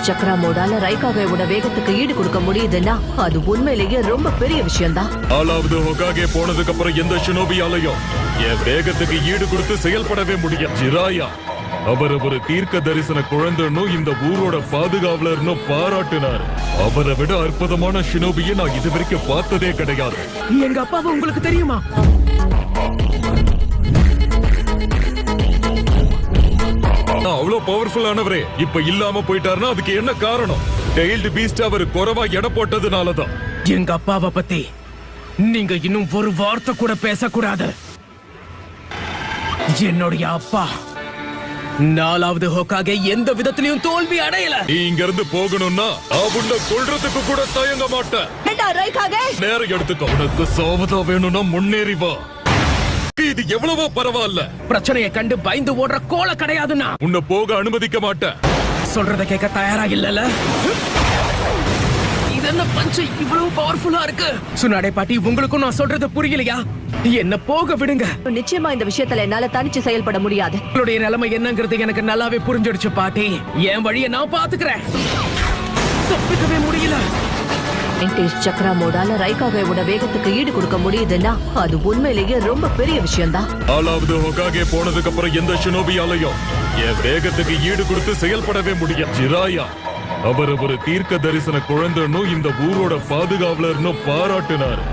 சக்கராமோடால ரைகாகேவோட வேகத்துக்கு ஈடு கொடுக்க முடியுதுன்னா அது உண்மையிலேயே ரொம்ப பெரிய விஷயம்தான். 4வது ஹோகாகே போனதுக்கு அப்புறம் எந்த ஷினோபியாலையும் என் வேகத்துக்கு ஈடு கொடுத்து செயல்படவே முடியும். ஜிராயா அவர் ஒரு தீர்க்க தரிசன குழந்தைன்னு இந்த ஊரோட பாதுகாவலர்னு பாராட்டினார். அவரை விட அற்புதமான ஷினோபியை நான் இதுவரைக்கும் பார்த்ததே கிடையாது. எங்க அப்பாவை உங்களுக்கு தெரியுமா? அவ்வளவு பவர்ஃபுல்லானவரே இப்ப இல்லாம போயிட்டாருன்னா அதுக்கு என்ன காரணம்? டெய்ல்டு பீஸ்ட் அவர் குறைவா எடை போட்டதுனாலதான். எங்க அப்பாவை பத்தி நீங்க இன்னும் ஒரு வார்த்தை கூட பேசக்கூடாது. என்னுடைய அப்பா 4வது ஹோகாகே எந்த விதத்திலையும் தோல்வி அடையல. நீ இங்க இருந்து போகணும்னா அவனை கொல்றதுக்கு கூட தயங்க மாட்டேன். நேரம் எடுத்துக்க. உனக்கு சாவதா வேணும்னா முன்னேறி வா. இது எவ்வளவோ பரவாயில்ல. பிரச்சனையை கண்டு பயந்து ஓடுற கோல கிடையாதுன்னா உன்னை போக அனுமதிக்க மாட்டேன். சொல்றத கேட்க தயாரா இல்லல. இது என்ன பஞ்சு இவ்வளவு பவர்ஃபுல்லா இருக்கு? சுனாடே பாட்டி, உங்களுக்கும் நான் சொல்றது புரியலையா? என்ன போக விடுங்க. நிச்சயமா இந்த விஷயத்துல என்னால தனிச்சு செயல்பட முடியாது. உங்களுடைய நிலைமை என்னங்கிறது எனக்கு நல்லாவே புரிஞ்சிடுச்சு பாட்டி. என் வழியை நான் பாத்துக்கிறேன். தப்பிக்கவே முடியல. சக்கராமோடால ரைகாகேவோட வேகத்துக்கு ஈடு கொடுக்க முடியுதுன்னா அது உண்மையிலேயே ரொம்ப பெரிய விஷயம்தான். 4வது ஹோகாகே போனதுக்கு அப்புறம் எந்த ஷினோபியாலையும் என் வேகத்துக்கு ஈடு கொடுத்து செயல்படவே முடியும். ஜிராயா அவர் ஒரு தீர்க்க தரிசன குழந்தைன்னு இந்த ஊரோட பாதுகாவலர்னு பாராட்டினார்.